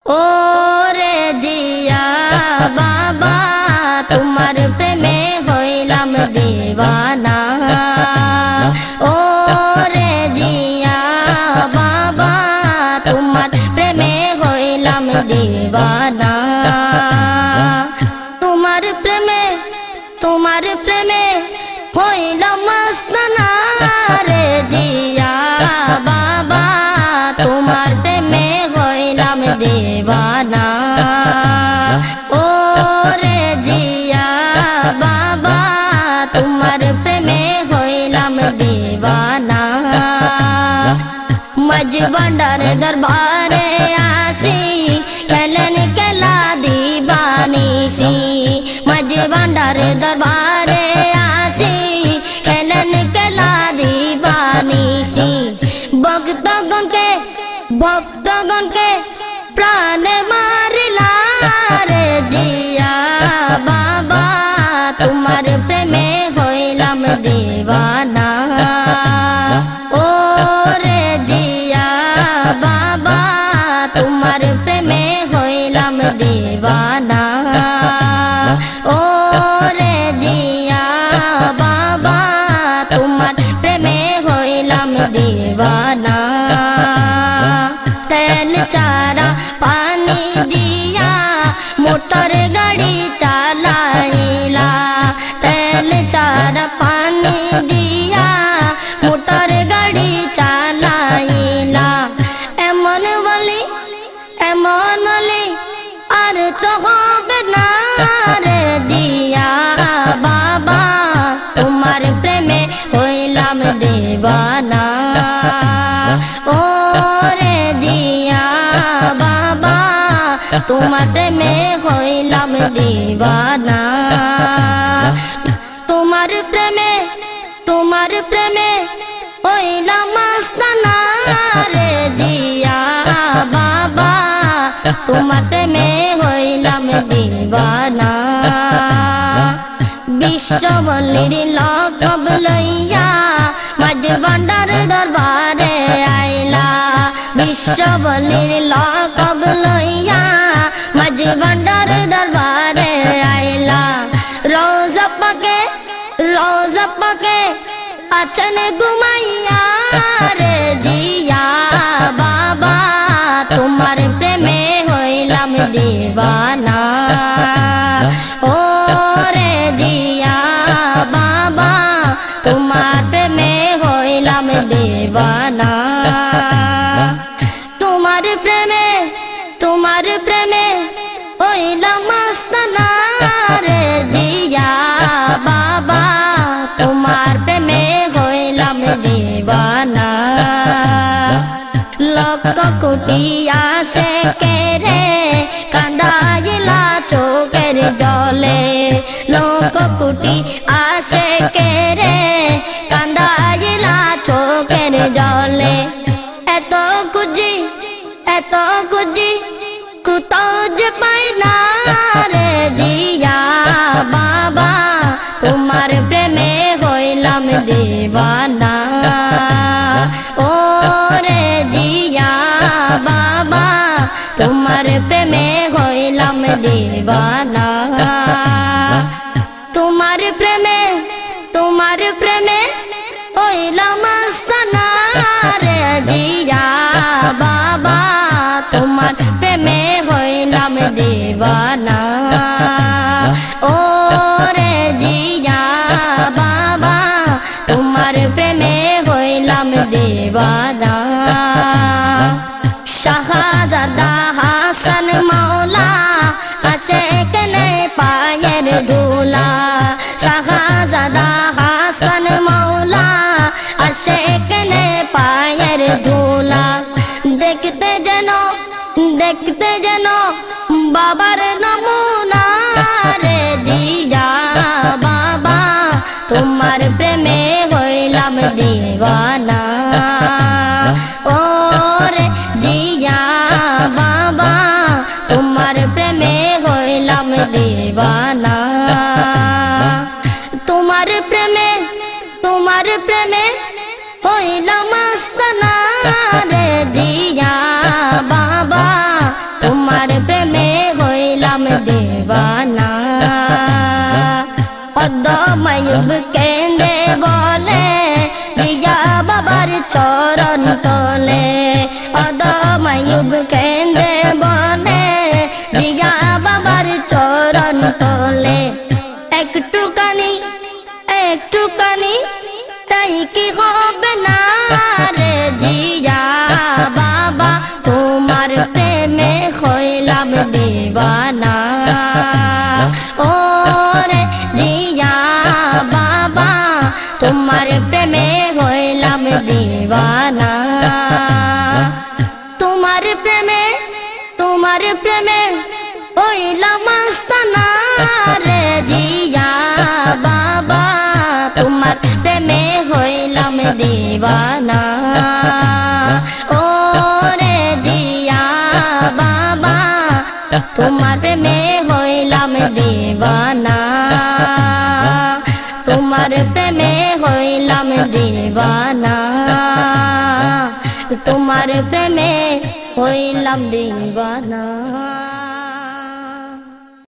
ও রে জিয়া বাবা তোমার প্রেমে হইলাম দিওয়ানা। ও রে জিয়া বাবা তোমার প্রেমে হইলাম দিওয়ানা। তোমার প্রেমে হইলাম মস্তানা রে জিয়া বাবা তোমার প্রেমে হইলাম দিওয়ানা। ও রে জিয়া বাবা তোমার প্রেমে হইলাম দিওয়ানা। মজবন্ডার দরবারে আসি খেলেন খেলা দিবানিশি। মজবন্ডার দরবারে আসি খেলেন খেলা দিবানিশি। ভক্তগণকে প্রাণে মারিলা রে জিয়া বাবা তোমার প্রেমে হইলাম দিওয়ানা। ও রে জিয়া বাবা তোমার প্রেমে হইলাম দিওয়ানা। ও রে জিয়া বাবা তোমার প্রেমে হইলাম দিওয়ানা। তেল চারা পানি দিয়া মোটর গাড়ি চালাইলা। তেল চারা পানি দিয়া মোটর গাড়ি চালাইলা। এমন বলি আর তো হবে না রে জিয়া বাবা তোমার প্রেমে হইলাম দিওয়ানা। ও রে জিয়া বাবা তোমার প্রেমে হইলাম দিওয়ানা। তোমার প্রেমে হইলাম মস্তানা রে জিয়া বাবা তোমার প্রেমে হইলাম দিওয়ানা। বিশ্ববল্লীর লকব লইয়া মজবন্ডার দরবারে আইলা। বিশ্ববল্লীর লকব লইয়া মজবন্ডার দরবারে আইলা। রোজা পাকে আচন ঘুমাইয়া রে জিয়া বাবা তোমার প্রেমে হইলাম দিওয়ানা। ও রে জিয়া বাবা তোমার প্রেমে হইলাম দিওয়ানা। তোমার প্রেমে হইলাম মস্তানা রে জিয়া বাবা তোমার প্রেমে হইলাম দিওয়ানা। লক্ষ কোটি আসে কেরে কান্দাইলা চোখের জলে। লক্ষ কোটি আসে কেরে কান্দাইলা চোখের জলে। এত খুঁজি কোথাও যে পাই না রে জিয়া বাবা তোমার প্রেমে হইলাম দিওয়ানা। ও রে জিয়া বাবা তোমার প্রেমে হইলাম দিওয়ানা। তোমার প্রেমে হইলাম মস্তানা রে জিয়া বাবা তোমার প্রেমে হইলাম দিওয়ানা। ও রে জিয়া বাবা তোমার প্রেমে হইলাম দিওয়ানা। শাহজাদা হাসান মাওলা আশেক নে পায়ের ধুলা। শাহজাদা হাসান মাওলা আশেক নে পায়ের ধুলা। দেখতে যেন বাবার নমুনা রে জিয়া বাবা তোমার প্রেমে হইলাম দিওয়ানা। ও রে জিয়া বাবা তোমার প্রেমে হইলাম দিওয়ানা। তোমার প্রেমে হইলাম মস্তানা রে জিয়া বাবা তোমার তোমার প্রেমে হইলাম দিওয়ানা অদ্দমায়ুব কেঁদে বলে জিয়া বাবার চরণ তলে অদ্দমায়ুব কেঁদে বলে জিয়া বাবার চরণ তলে একটুখানি তাই কি হবে না রে জিয়া বাবা তোমার প্রেমে হইলাম দিওয়ানা ও রে জিয়া বাবা তোমার প্রেমে হইলাম দিওয়ানা তোমার প্রেমে হইলাম আস্তানা রে জিয়া বাবা তোমার প্রেমে হইলাম দিওয়ানা ও রে জিয়া বাবা তোমার প্রেমে হইলাম দিওয়ানা তোমার প্রেমে হইলাম দিওয়ানা তোমার প্রেমে হইলাম দিওয়ানা